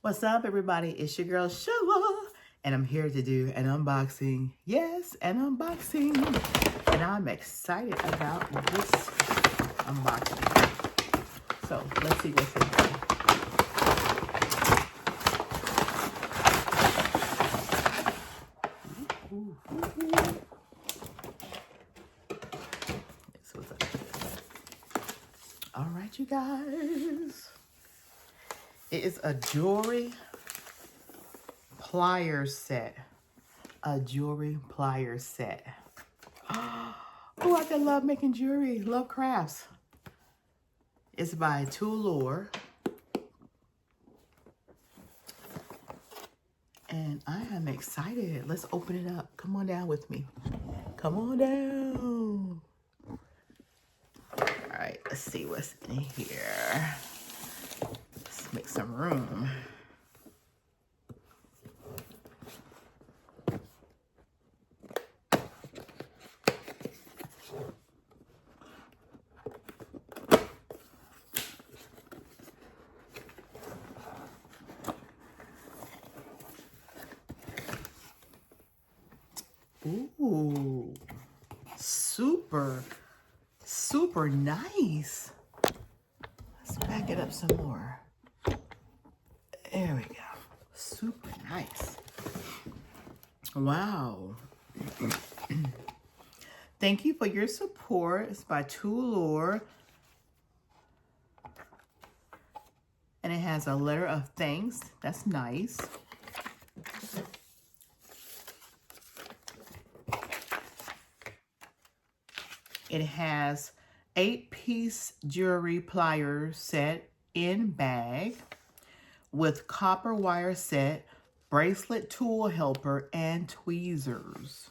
What's up, everybody? It's your girl Sheila, and I'm here to do an unboxing. Yes, an unboxing, and I'm excited about this unboxing. So let's see what's in here. This was all right, you guys. It is a jewelry pliers set. A jewelry pliers set. Oh, I just love making jewelry. Love crafts. It's by Toolour. And I am excited. Let's open it up. Come on down with me. Come on down. All right, let's see what's in here. Let's make some room. Ooh, super nice. Let's back it up some more. There we go. Super nice. Wow. Thank you for your support. It's by Toolour. And it has a letter of thanks. That's nice. It has 8-piece jewelry pliers set in bag with copper wire set, bracelet tool helper, and tweezers.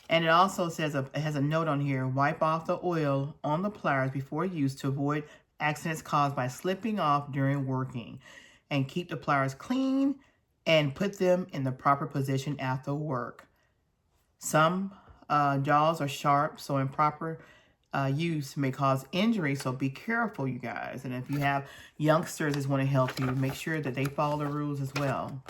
And it also says it has a note on here: wipe off the oil on the pliers before use to avoid accidents caused by slipping off during working, and keep the pliers clean and put them in the proper position after work. Some jaws are sharp, so improper use may cause injury, so be careful, you guys. And if you have youngsters that want to help you, make sure that they follow the rules as well.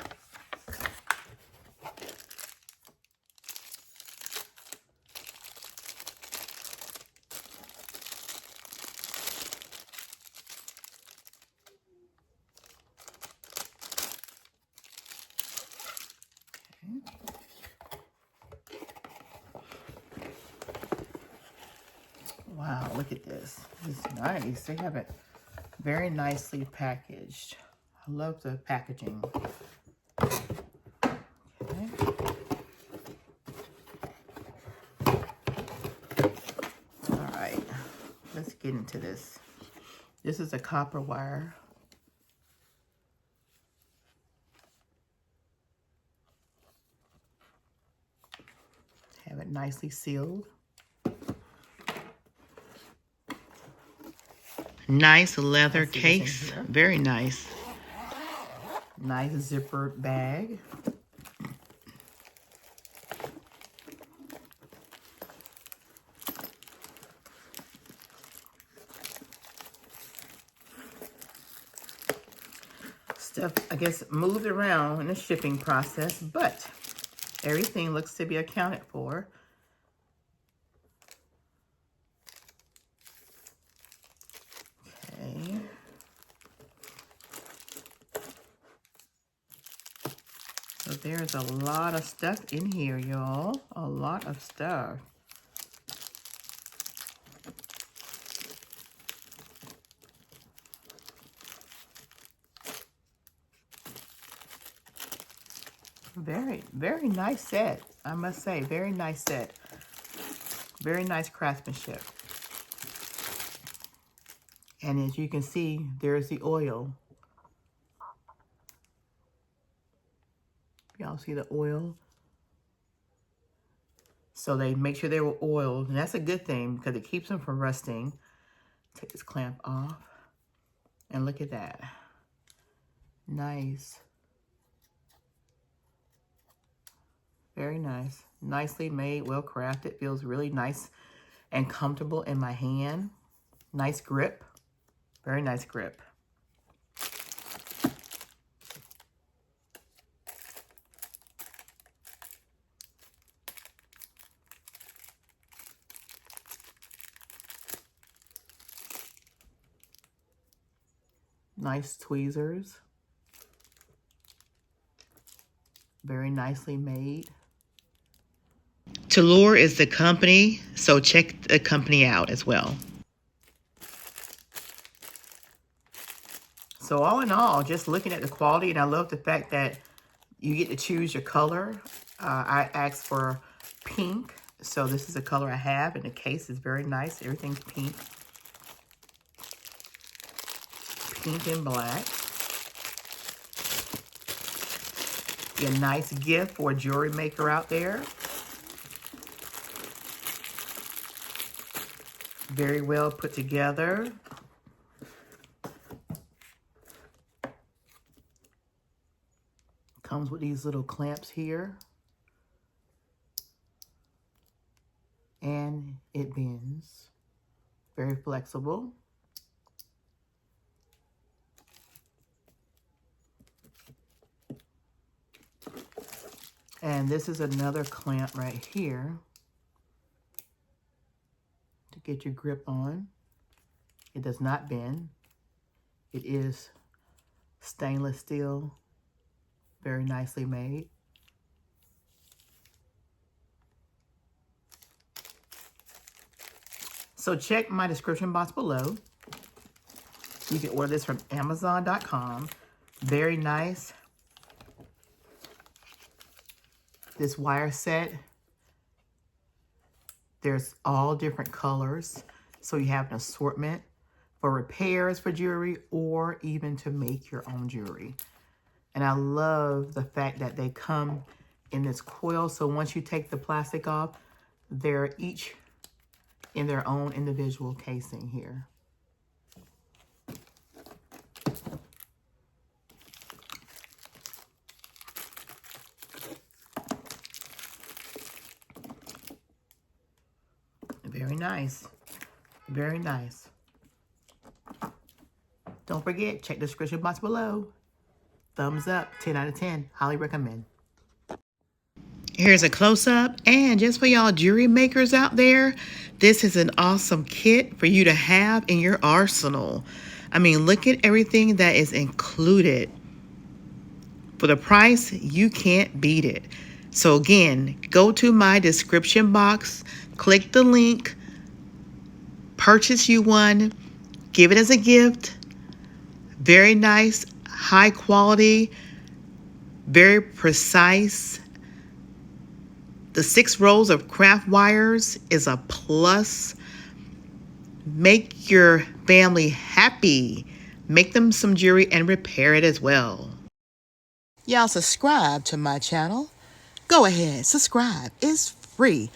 Wow, look at this. This is nice. They have it very nicely packaged. I love the packaging. Okay. All right, let's get into this. This is a copper wire. Have it nicely sealed. Nice leather case. Very nice. Nice zippered bag. Stuff, I guess, moved around in the shipping process, but everything looks to be accounted for. Okay. So there's a lot of stuff in here, y'all. A lot of stuff. Very nice set. I must say, very nice set. Very nice craftsmanship. And as you can see, there's the oil. Y'all see the oil? So they make sure they were oiled, and that's a good thing because it keeps them from rusting. Take this clamp off, and look at that. Nice. Very nice. Nicely made, well crafted. Feels really nice and comfortable in my hand. Nice grip, very nice grip. Nice tweezers. Very nicely made. Toolour is the company, so check the company out as well. So all in all, just looking at the quality, and I love the fact that you get to choose your color. I asked for pink, so this is the color I have, and the case is very nice. Everything's pink. Pink and black. Be a nice gift for a jewelry maker out there. Very well put together. Comes with these little clamps here. And it bends. Very flexible. And this is another clamp right here to get your grip on. It does not bend. It is stainless steel, very nicely made. So check my description box below. You can order this from Amazon.com. Very nice. This wire set, there's all different colors. So you have an assortment for repairs for jewelry or even to make your own jewelry. And I love the fact that they come in this coil. So once you take the plastic off, they're each in their own individual casing here. Very nice. Very nice. Don't forget, check the description box below. Thumbs up, 10 out of 10. Highly recommend. Here's a close-up. And just for y'all jewelry makers out there, this is an awesome kit for you to have in your arsenal. I mean, look at everything that is included. For the price, you can't beat it. So again, go to my description box, click the link, purchase you one, give it as a gift. Very nice, high quality, very precise. The 6 rows of craft wires is a plus. Make your family happy. Make them some jewelry and repair it as well. Y'all subscribe to my channel. Go ahead, subscribe. It's free.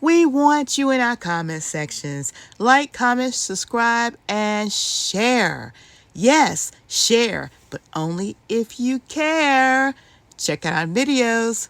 We want you in our comment sections. Like, comment, subscribe, and share. Yes, share, but only if you care. Check out our videos.